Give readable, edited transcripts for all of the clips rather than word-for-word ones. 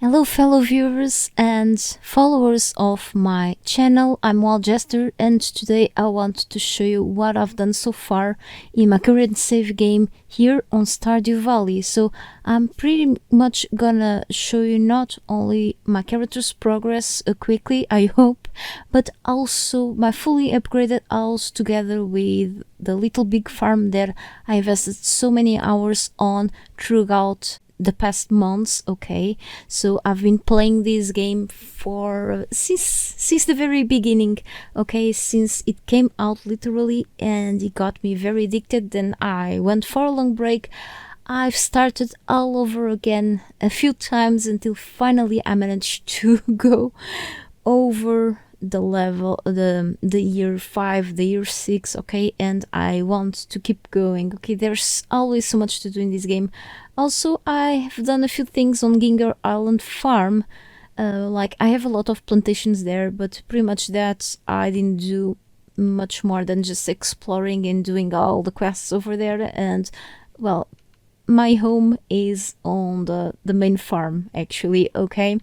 Hello fellow viewers and followers of my channel, I'm Jester, and today I want to show you what I've done so far in my current save game here on Stardew Valley. So I'm pretty much gonna show you not only my character's progress quickly, I hope, but also my fully upgraded house together with the little big farm that I invested so many hours on throughout the past months. Okay, so I've been playing this game for since the very beginning, okay, since it came out literally, and it got me very addicted. Then I went for a long break. I've started all over again a few times until finally I managed to go over the level, the year 5, the year 6, okay, and I want to keep going. Okay, there's always so much to do in this game. Also, I have done a few things on Ginger Island Farm. Like, I have a lot of plantations there, but pretty much that I didn't do much more than just exploring and doing all the quests over there. And, well, my home is on the main farm, actually, okay?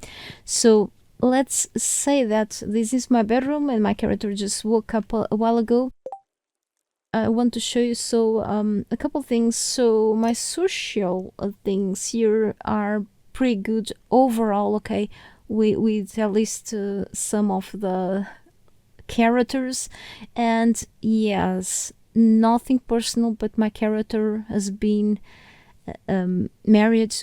So let's say that this is my bedroom and my character just woke up a while ago. I want to show you a couple things. So my social things here are pretty good overall, okay, with at least some of the characters. And yes, nothing personal, but my character has been married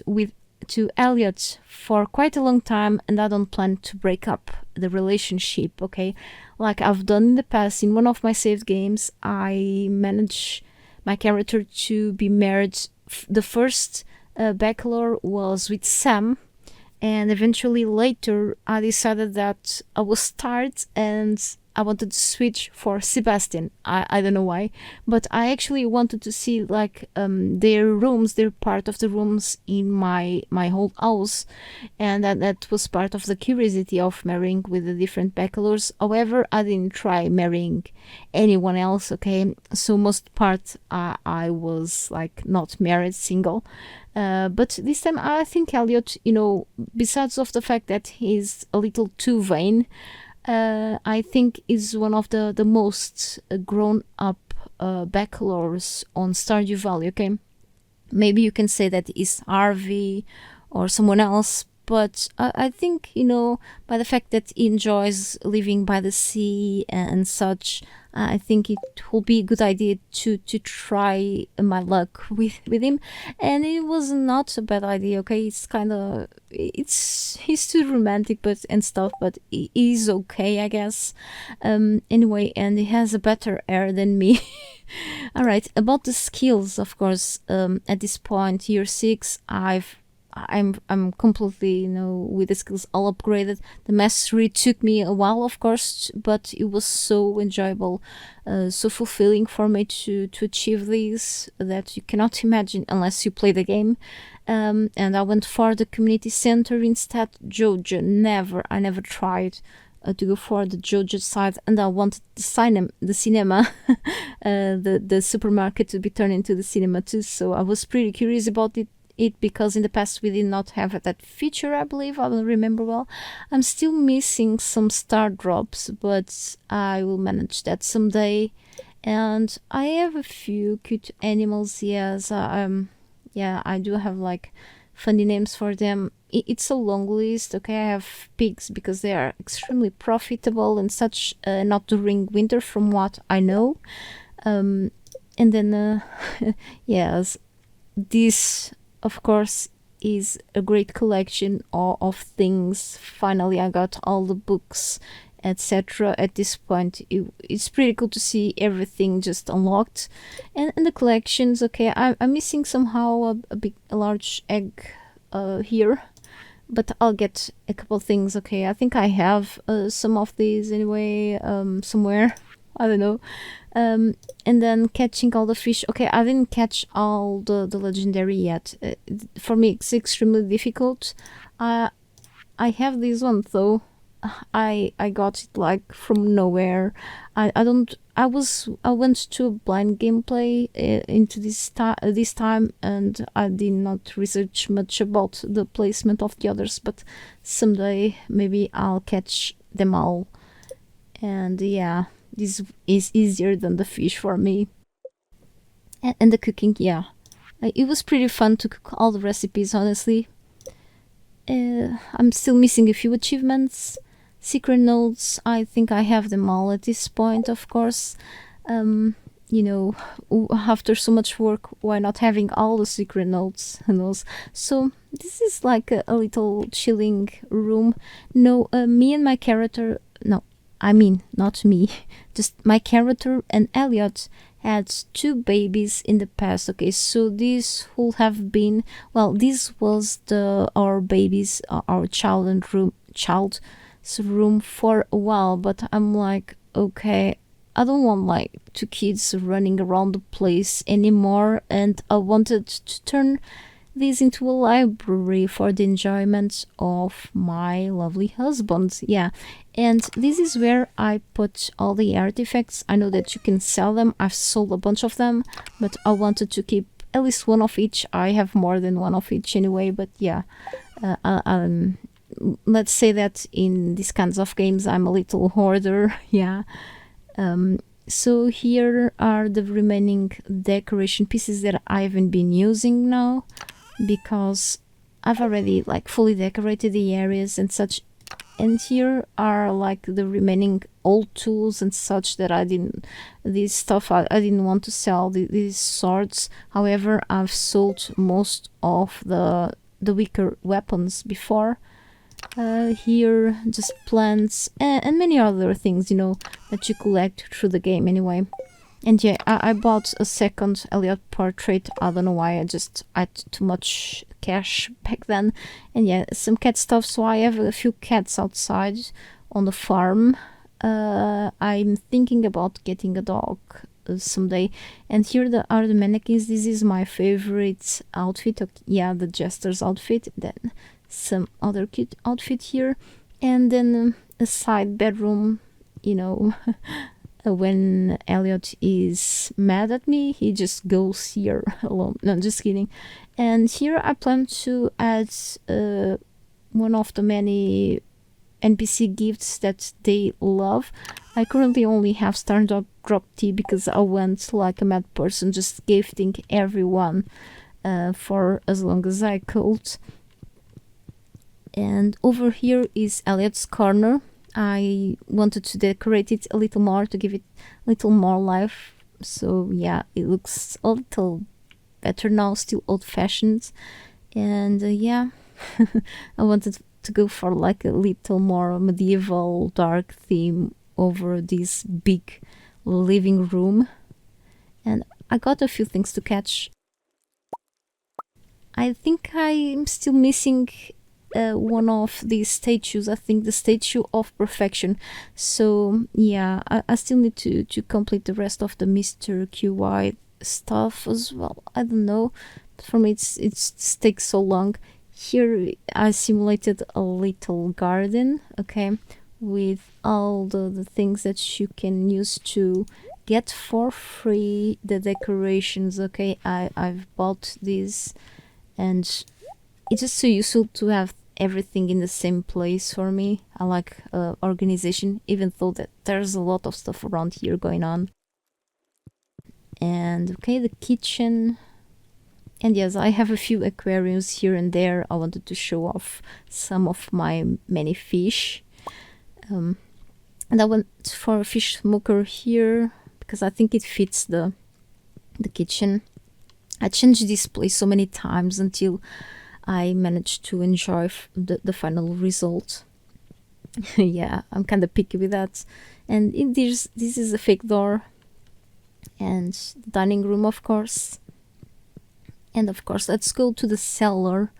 to Elliot for quite a long time, and I don't plan to break up the relationship, okay? Like I've done in the past, in one of my saved games, I managed my character to be married. The first bachelor was with Sam, and eventually later I decided that I was tired and I wanted to switch for Sebastian. I don't know why, but I actually wanted to see like their rooms, their part of the rooms in my whole house, and that was part of the curiosity of marrying with the different bachelors. However, I didn't try marrying anyone else, okay? So most part I was like not married, single. But this time I think Elliot, you know, besides of the fact that he's a little too vain, I think is one of the most grown up bachelors on Stardew Valley, okay? Maybe you can say that is Harvey or someone else, but I think, you know, by the fact that he enjoys living by the sea and such, I think it will be a good idea to try my luck with him. And it was not a bad idea, okay? It's kind of, he's too romantic but and stuff, but he's okay, I guess. Anyway, and he has a better air than me. All right, about the skills, of course, at this point, year 6, I'm completely, you know, with the skills all upgraded. The mastery took me a while, of course, but it was so enjoyable, so fulfilling for me to achieve these that you cannot imagine unless you play the game. And I went for the community center instead. Georgia, I never tried to go for the Georgia side, and I wanted the cinema, the supermarket to be turned into the cinema too. So I was pretty curious about it because in the past we did not have that feature, I believe. I don't remember well. I'm still missing some star drops, but I will manage that someday. And I have a few cute animals. Yes, yeah, I do have like funny names for them. It's a long list, okay? I have pigs because they are extremely profitable and such, not during winter from what I know. And then yes, this of course is a great collection of things. Finally I got all the books, etc. At this point it's pretty cool to see everything just unlocked. And the collections, okay, I'm missing somehow a large egg here, but I'll get a couple things, okay? I think I have some of these anyway, somewhere. I don't know. And then catching all the fish. Okay, I didn't catch all the legendary yet. For me, it's extremely difficult. I have this one though. I got it like from nowhere. I I went to blind gameplay into this time, and I did not research much about the placement of the others, but someday maybe I'll catch them all. And yeah, this is easier than the fish for me. And the cooking, yeah, it was pretty fun to cook all the recipes, honestly. I'm still missing a few achievements. Secret notes, I think I have them all at this point, of course. Um, you know, after so much work, why not having all the secret notes? Who knows? So, this is like a little chilling room. No, me and my character, no, I mean, not me, just my character and Elliot had two babies in the past. Okay, so this would have been, well, this was the our babies, our child's room for a while, but I'm like, okay, I don't want like two kids running around the place anymore, and I wanted to turn this into a library for the enjoyment of my lovely husband. Yeah, and this is where I put all the artifacts. I know that you can sell them. I've sold a bunch of them, but I wanted to keep at least one of each. I have more than one of each anyway, but yeah, let's say that in these kinds of games I'm a little hoarder. Yeah. So here are the remaining decoration pieces that I haven't been using now, because I've already like fully decorated the areas and such. And here are like the remaining old tools and such that I didn't, this stuff I didn't want to sell, these swords. However, I've sold most of the weaker weapons before. Here just plants and many other things, you know, that you collect through the game anyway. And yeah, I bought a second Elliot portrait. I don't know why, I just had too much cash back then. And yeah, some cat stuff, so I have a few cats outside on the farm. I'm thinking about getting a dog someday. And here are the mannequins. This is my favorite outfit. Okay, yeah, the Jester's outfit. Then some other cute outfit here. And then a side bedroom, you know. When Elliot is mad at me, he just goes here alone. No, just kidding. And here I plan to add one of the many NPC gifts that they love. I currently only have Stardew drop tea because I went like a mad person, just gifting everyone for as long as I could. And over here is Elliot's corner. I wanted to decorate it a little more to give it a little more life. So yeah, it looks a little better now, still old-fashioned. And yeah, I wanted to go for like a little more medieval dark theme over this big living room. And I got a few things to catch. I think I'm still missing one of these statues. I think the statue of perfection. So yeah, I still need to complete the rest of the Mr. QY stuff as well. I don't know, for me it takes so long. Here I simulated a little garden, okay, with all the things that you can use to get for free the decorations. Okay, I've bought these, and it's just so useful to have everything in the same place for me. I like organization, even though that there's a lot of stuff around here going on. And okay, the kitchen. And yes, I have a few aquariums here and there. I wanted to show off some of my many fish. And I went for a fish smoker here because I think it fits the kitchen. I changed this place so many times until I managed to enjoy the final result. Yeah, I'm kind of picky with that. And this is a fake door. And the dining room, of course. And of course, let's go to the cellar.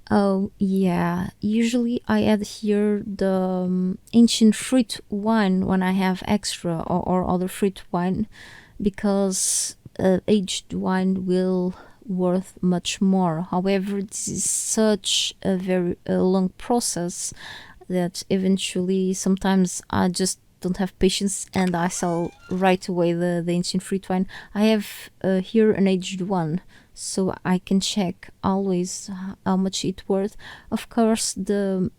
Oh yeah, usually I add here the ancient fruit wine when I have extra, or other fruit wine, because aged wine will worth much more. However, this is such a very long process that eventually sometimes I just don't have patience, and I sell right away the ancient fruit wine. I have here an aged one, so I can check always how much it's worth. Of course, the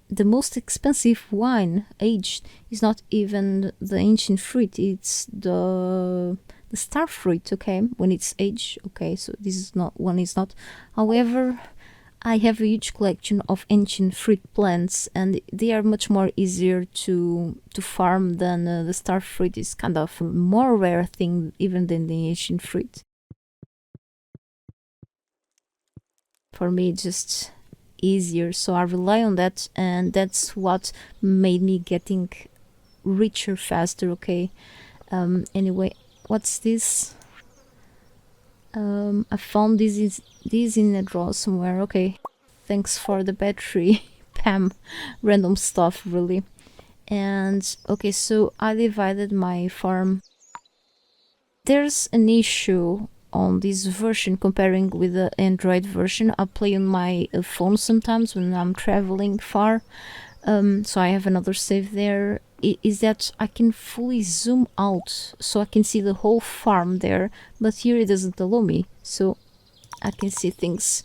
most expensive wine aged is not even the ancient fruit, it's the star fruit, okay, when it's aged. Okay, so this is not one, is not. However, I have a huge collection of ancient fruit plants, and they are much more easier to farm than the star fruit. Is kind of a more rare thing even than the ancient fruit. For me, it's just easier, so I rely on that, and that's what made me getting richer faster. Okay. Anyway, what's this? I found this in a drawer somewhere. Okay, thanks for the battery. Pam. Random stuff, really. And okay, so I divided my farm. There's an issue on this version comparing with the Android version. I play on my phone sometimes when I'm traveling far, so I have another save there. Is that I can fully zoom out, so I can see the whole farm there, but here it doesn't allow me, so I can see things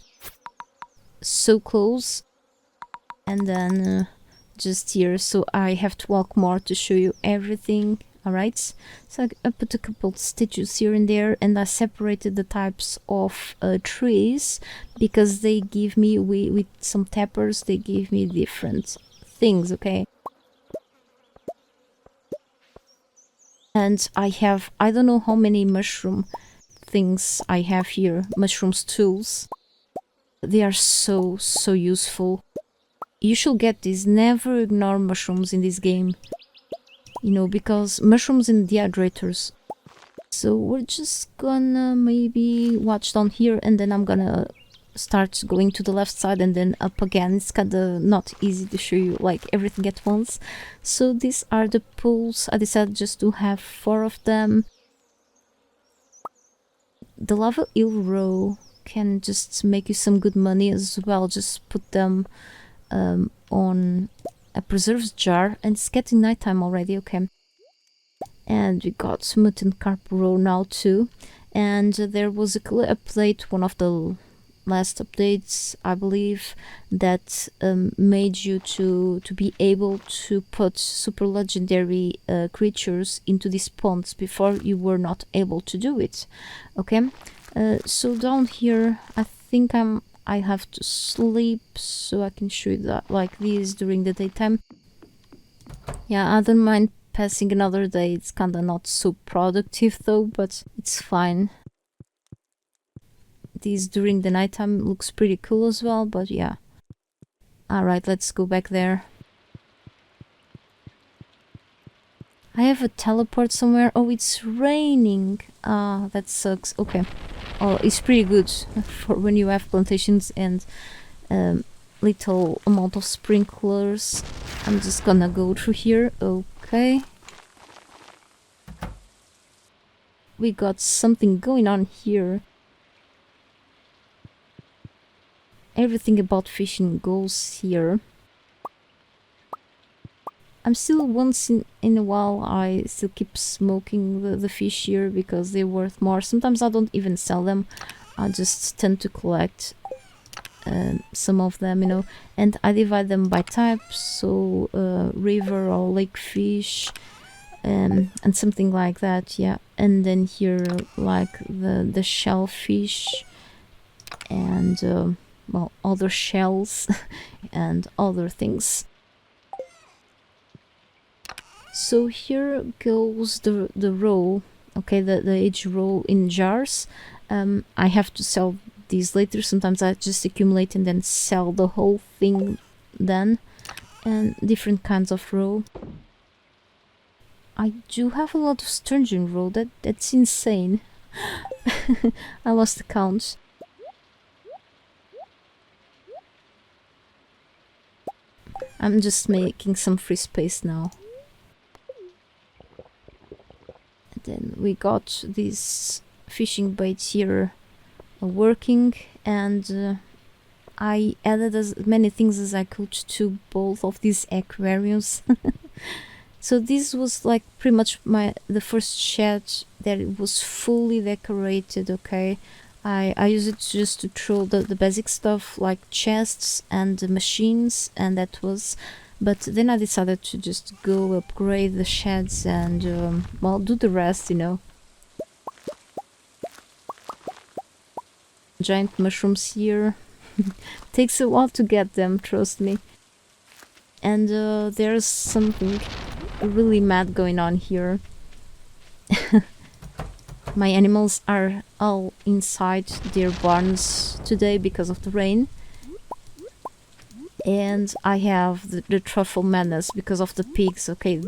so close, and then just here, so I have to walk more to show you everything. Alright, so I put a couple stitches here and there, and I separated the types of trees because they give me, with some tappers, they give me different things, okay? And I have, I don't know how many mushroom things I have here, mushroom stools. They are so useful. You should get these, never ignore mushrooms in this game. You know, because mushrooms and dehydrators. So we're just gonna maybe watch down here, and then I'm gonna start going to the left side and then up again. It's kinda not easy to show you like everything at once. So these are the pools. I decided just to have 4 of them. The lava eel row can just make you some good money as well. Just put them on a preserves jar, and it's getting nighttime already. Okay, and we got mutant carp row now too, and there was a clear update, one of the last updates I believe, that made you to be able to put super legendary creatures into these ponds. Before you were not able to do it. Okay, so down here I think I have to sleep, so I can show you that like this during the daytime. Yeah, I don't mind passing another day. It's kinda not so productive though, but it's fine. This during the nighttime looks pretty cool as well, but yeah. Alright, let's go back there. I have a teleport somewhere. Oh, it's raining. Ah, that sucks. Okay. Oh, it's pretty good for when you have plantations and little amount of sprinklers. I'm just gonna go through here. Okay. We got something going on here. Everything about fishing goes here. I'm still once in a while I still keep smoking the fish here because they're worth more. Sometimes I don't even sell them. I just tend to collect some of them, you know, and I divide them by types, so river or lake fish, and something like that, yeah. And then here like the shellfish and well, other shells and other things. So here goes the roll, okay, the age roll in jars. I have to sell these later. Sometimes I just accumulate and then sell the whole thing then. And different kinds of roll. I do have a lot of sturgeon roll. That's insane. I lost the count. I'm just making some free space now. And then we got these fishing baits here working, and I added as many things as I could to both of these aquariums. So this was like pretty much the first shed that it was fully decorated. Okay, I use it just to throw the basic stuff like chests and the machines, and that was. But then I decided to just go upgrade the sheds and well, do the rest, you know. Giant mushrooms here. Takes a while to get them, trust me. And there's something really mad going on here. My animals are all inside their barns today because of the rain. And I have the truffle madness because of the pigs. Okay,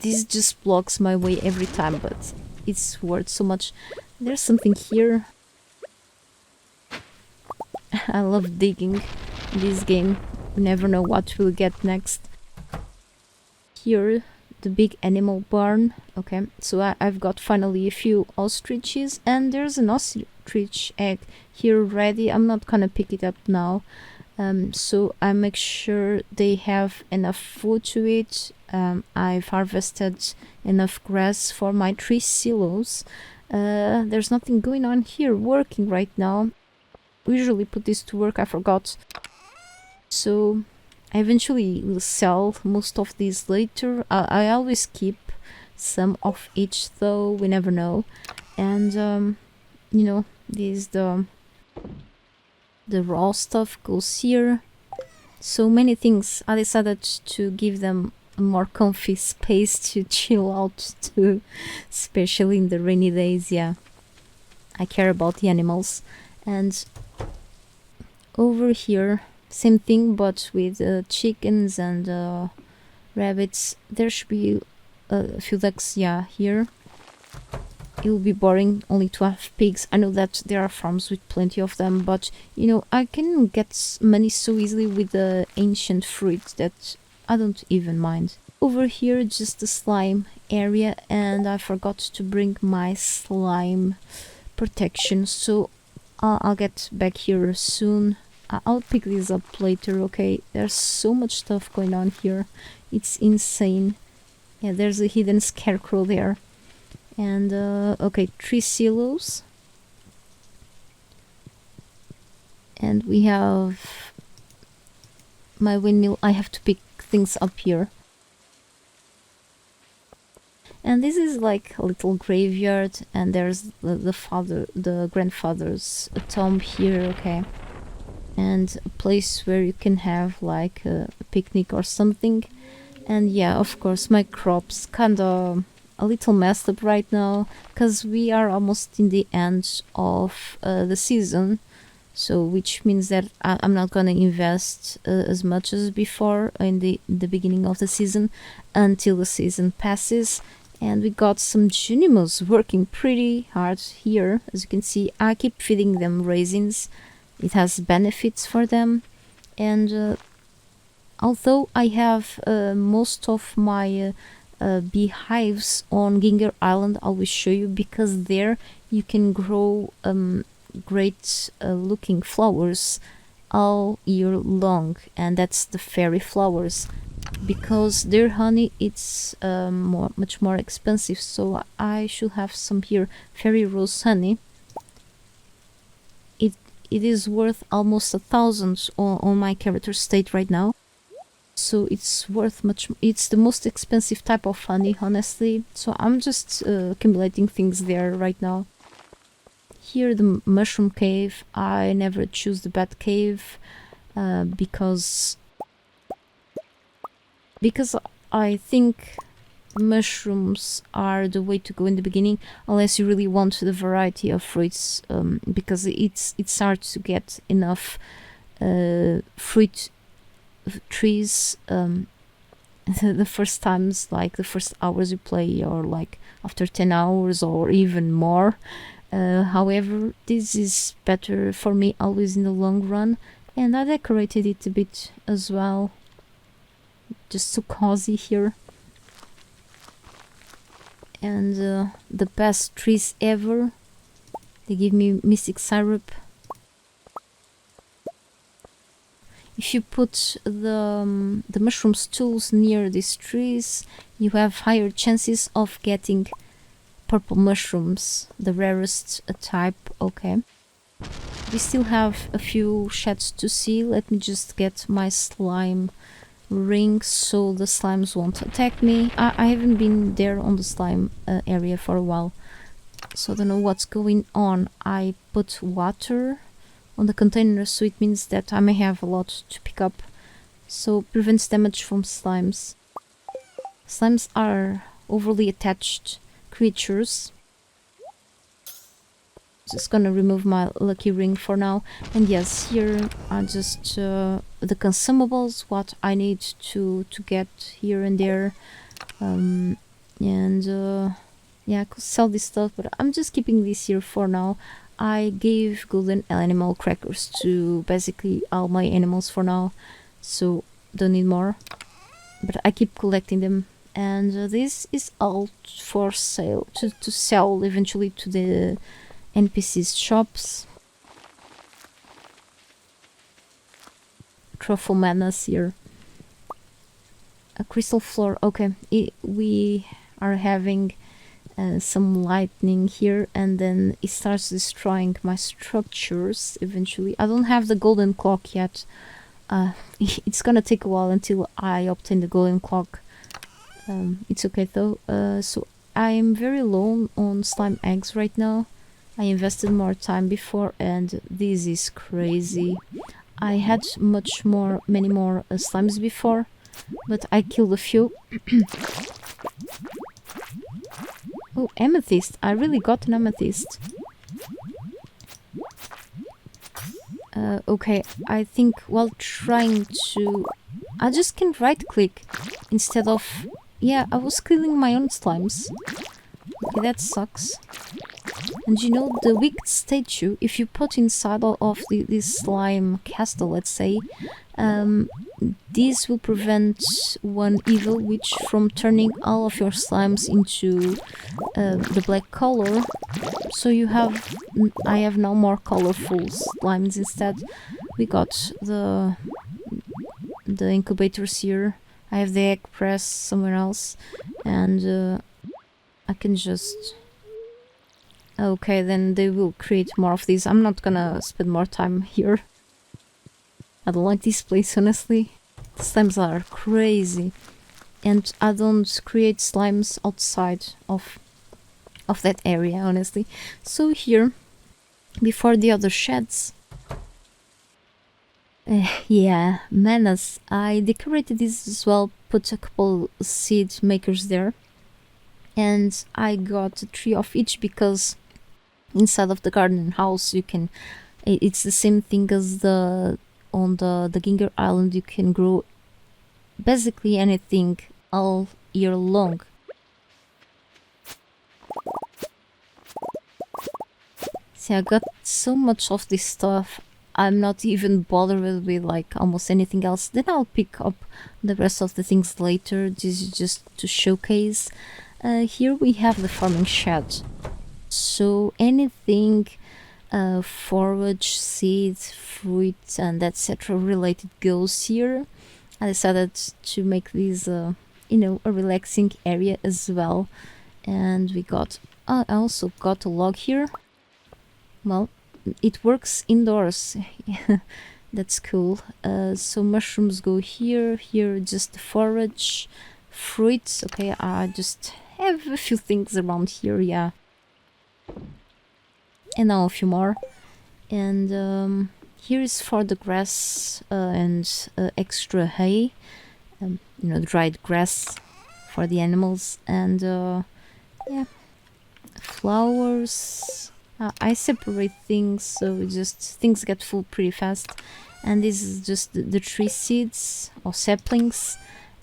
this just blocks my way every time, but it's worth so much. There's something here. I love digging in this game. You never know what we'll get next. Here, the big animal barn. Okay, so I've got finally a few ostriches, and there's an ostrich egg here ready. I'm not gonna pick it up now. So I make sure they have enough food to eat. I've harvested enough grass for my 3 silos. There's nothing going on here working right now. Usually put this to work, I forgot. So I eventually will sell most of these later. I always keep some of each though, we never know. And you know, the raw stuff goes here. So many things. I decided to give them a more comfy space to chill out too, especially in the rainy days. Yeah, I care about the animals. And over here, same thing, but with chickens and rabbits. There should be a few ducks, yeah, here. It will be boring only to have pigs. I know that there are farms with plenty of them, but you know, I can get money so easily with the ancient fruit that I don't even mind. Over here, just the slime area, and I forgot to bring my slime protection, so I'll get back here soon. I'll pick this up later, okay? There's so much stuff going on here. It's insane. Yeah, there's a hidden scarecrow there. And okay, 3 silos. And we have my windmill. I have to pick things up here. And this is like a little graveyard, and there's the grandfather's tomb here, okay? And a place where you can have like a picnic or something. And yeah, of course, my crops kinda a little messed up right now because we are almost in the end of the season, so which means that I'm not gonna invest as much as before in the beginning of the season until the season passes. And we got some Junimals working pretty hard here. As you can see, I keep feeding them raisins. It has benefits for them. And although I have most of my beehives on Ginger Island, I will show you, because there you can grow great looking flowers all year long, and that's the fairy flowers. Because their honey, it's much more expensive, so I should have some here. Fairy rose honey. It is worth almost 1,000 on my character state right now. So it's worth much. It's the most expensive type of honey, honestly. So I'm just accumulating things there right now. Here, the mushroom cave. I never choose the bat cave because I think mushrooms are the way to go in the beginning, unless you really want the variety of fruits, because it's hard to get enough fruit trees the first times, like the first hours you play, or like after 10 hours or even more. However, this is better for me always in the long run, and I decorated it a bit as well, just so cozy here. And the best trees ever, they give me mystic syrup. if you put the mushroom stools near these trees, you have higher chances of getting purple mushrooms, the rarest type. Okay. We still have a few sheds to see. Let me just get my slime ring so the slimes won't attack me. I haven't been there on the slime area for a while, so I don't know what's going on. I put water on the container, so it means that I may have a lot to pick up, so prevents damage from slimes. Slimes are overly attached creatures. Just gonna remove my lucky ring for now. And yes, here are just the consumables, what I need to get here and there. Yeah, I could sell this stuff, but I'm just keeping this here for now. I gave golden animal crackers to basically all my animals for now, so don't need more, but I keep collecting them. And this is all for sale, to sell eventually to the NPC's shops. Truffle madness here. A crystal floor. Okay, we are having some lightning here, and then it starts destroying my structures eventually. I don't have the golden clock yet. It's gonna take a while until I obtain the golden clock. It's okay though. So I'm very low on slime eggs right now. I invested more time before, and this is crazy. I had many more slimes before, but I killed a few. Oh, amethyst! I really got an amethyst. Okay, I think while trying to... I just can right click instead of... Yeah, I was killing my own slimes. Okay, that sucks. And you know, the wicked statue, if you put inside of this slime castle, let's say, this will prevent one evil witch from turning all of your slimes into the black color. So I have now more colorful slimes instead. We got the incubators here. I have the egg press somewhere else, and I can just... Okay, then they will create more of these. I'm not gonna spend more time here. I don't like this place, honestly. The slimes are crazy. And I don't create slimes outside of that area, honestly. So here, before the other sheds... yeah, menace. I decorated this as well, put a couple seed makers there. And I got 3 of each because... inside of the garden house you can... it's the same thing as on the Ginger Island. You can grow basically anything all year long. See, I got so much of this stuff, I'm not even bothered with like almost anything else. Then I'll pick up the rest of the things later. This is just to showcase. Here we have the farming shed. So anything forage, seed, fruit and etc. related goes here. I decided to make this you know, a relaxing area as well. And we got... I also got a log here. Well, it works indoors. That's cool. So mushrooms go here. Here just the forage. Fruits. Okay, I just have a few things around here, yeah. And now a few more. And here is for the grass and extra hay. You know, dried grass for the animals. And yeah, flowers. I separate things so just things get full pretty fast. And this is just the tree seeds or saplings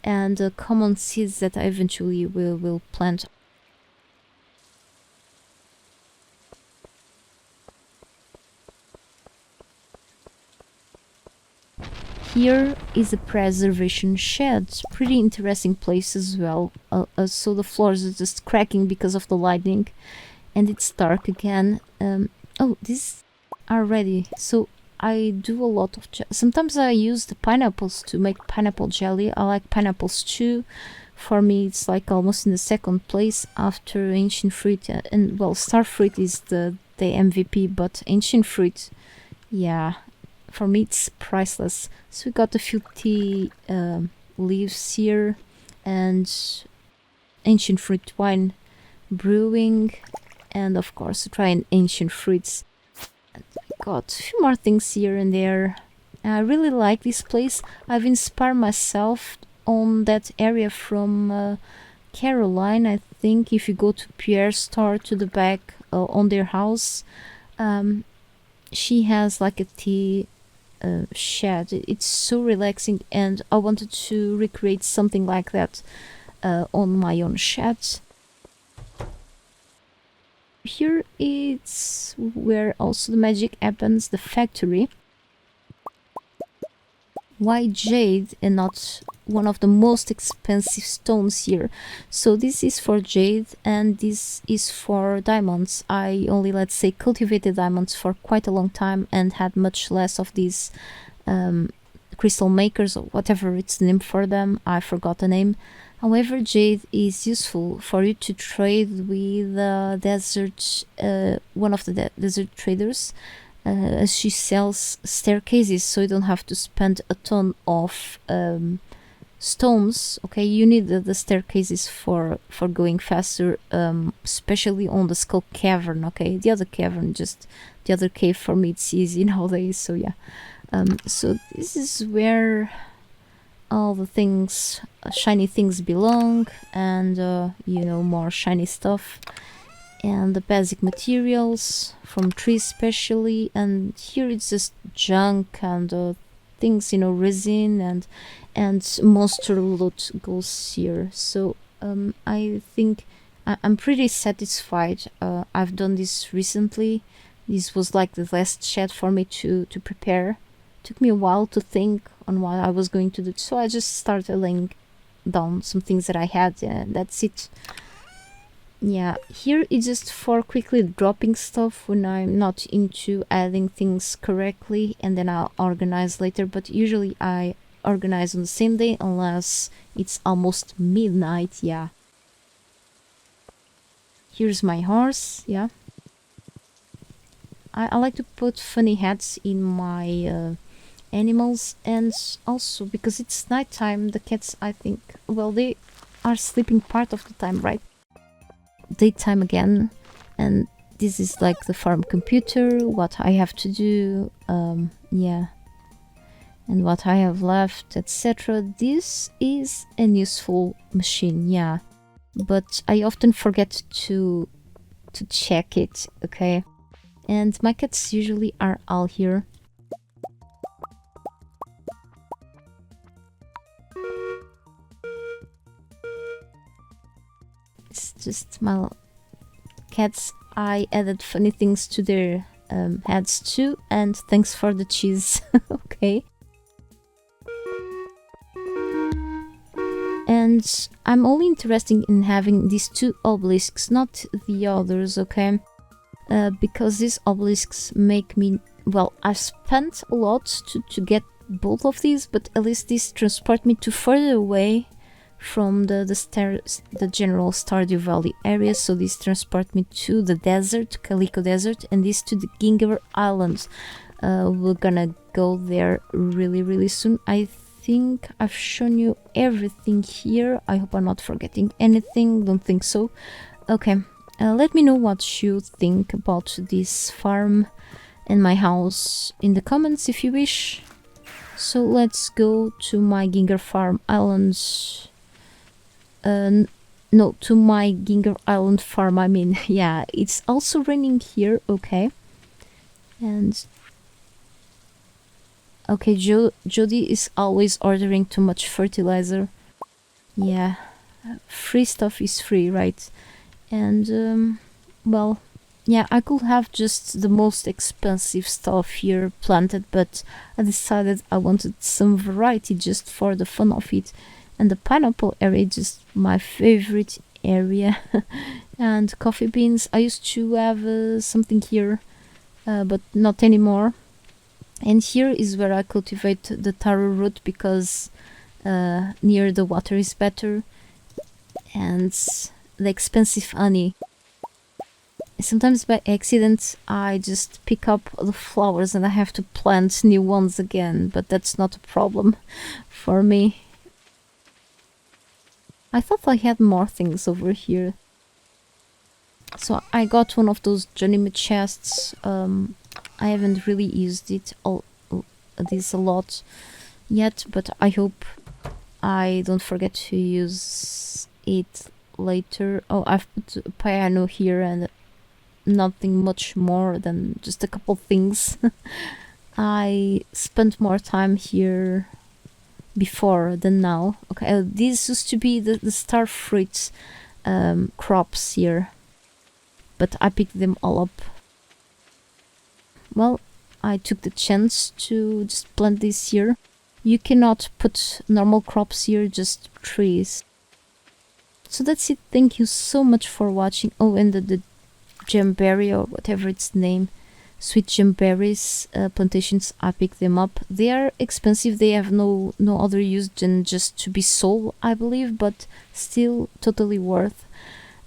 and common seeds that I eventually will plant. Here is a preservation shed. Pretty interesting place as well. So the floors are just cracking because of the lightning. And it's dark again. Oh, these are ready. So I do a lot of sometimes I use the pineapples to make pineapple jelly. I like pineapples too. For me, it's like almost in the second place after ancient fruit, and well, star fruit is the MVP, but ancient fruit, yeah, for me it's priceless. So we got a few tea leaves here, and ancient fruit wine brewing, and of course trying ancient fruits. And got a few more things here and there. I really like this place. I've inspired myself on that area from Caroline. I think if you go to Pierre's store to the back on their house, she has like a tea shed. It's so relaxing, and I wanted to recreate something like that on my own shed. Here it's where also the magic happens, the factory. Why jade and not one of the most expensive stones here? So this is for jade and this is for diamonds. I only, let's say, cultivated diamonds for quite a long time and had much less of these crystal makers or whatever it's the name for them. I forgot the name. However, jade is useful for you to trade with one of the desert traders. As she sells staircases, so you don't have to spend a ton of stones. Okay, you need the staircases for going faster, especially on the skull cavern. Okay, the other cavern, just the other cave, for me it's easy nowadays. So yeah, so this is where all the things, shiny things belong, and you know, more shiny stuff. And the basic materials from trees especially, and here it's just junk and things, you know, resin and monster loot goes here. So I think I'm pretty satisfied. I've done this recently. This was like the last shed for me to prepare. Took me a while to think on what I was going to do, so I just started laying down some things that I had, and that's it. Yeah, here it's just for quickly dropping stuff when I'm not into adding things correctly, and then I'll organize later, but usually I organize on the same day unless it's almost midnight. Yeah, here's my horse. Yeah, I like to put funny hats in my animals, and also because it's nighttime, the cats, I think, well, they are sleeping part of the time, right? Daytime again, and this is like the farm computer, what I have to do, yeah, and what I have left, etc. This is a useful machine, yeah, but I often forget to check it. Okay, and my cats usually are all here. It's just my cats. I added funny things to their heads too, and thanks for the cheese. Okay. And I'm only interested in having these two obelisks, not the others, okay? Because these obelisks make me, well, I've spent a lot to get both of these, but at least these transport me to further away from the general Stardew Valley area. So these transport me to the desert, Calico Desert, and these to the Ginger Islands. We're gonna go there really soon. I think I've shown you everything here. I hope I'm not forgetting anything. Don't think so. Okay, let me know what you think about this farm and my house in the comments if you wish. So let's go to my Ginger Farm Islands. No, to my Ginger Island farm, I mean. Yeah, it's also raining here, okay. And okay, Jody is always ordering too much fertilizer. Yeah, free stuff is free, right? And well, yeah, I could have just the most expensive stuff here planted, but I decided I wanted some variety just for the fun of it. And the pineapple area is just my favorite area. And coffee beans, I used to have something here, but not anymore. And here is where I cultivate the taro root because near the water is better, and the expensive honey. Sometimes by accident I just pick up the flowers and I have to plant new ones again, but that's not a problem for me. I thought I had more things over here. So I got one of those journeyman chests. I haven't really used this a lot yet, but I hope I don't forget to use it later. Oh, I've put a piano here and nothing much more than just a couple things. I spent more time here before than now. Okay, these used to be the star fruits crops here, but I picked them all up. Well, I took the chance to just plant this here. You cannot put normal crops here, just trees. So that's it. Thank you so much for watching. Oh, and the gemberry or whatever its name, sweet gemberries plantations, I picked them up. They are expensive. They have no other use than just to be sold, I believe, but still totally worth.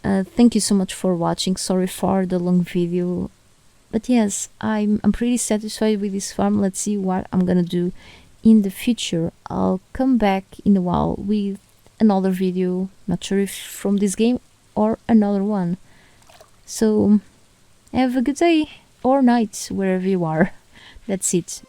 Thank you so much for watching. Sorry for the long video, but yes, I'm pretty satisfied with this farm. Let's see what I'm gonna do in the future. I'll come back in a while with another video, not sure if from this game or another one. So have a good day or night wherever you are. That's it.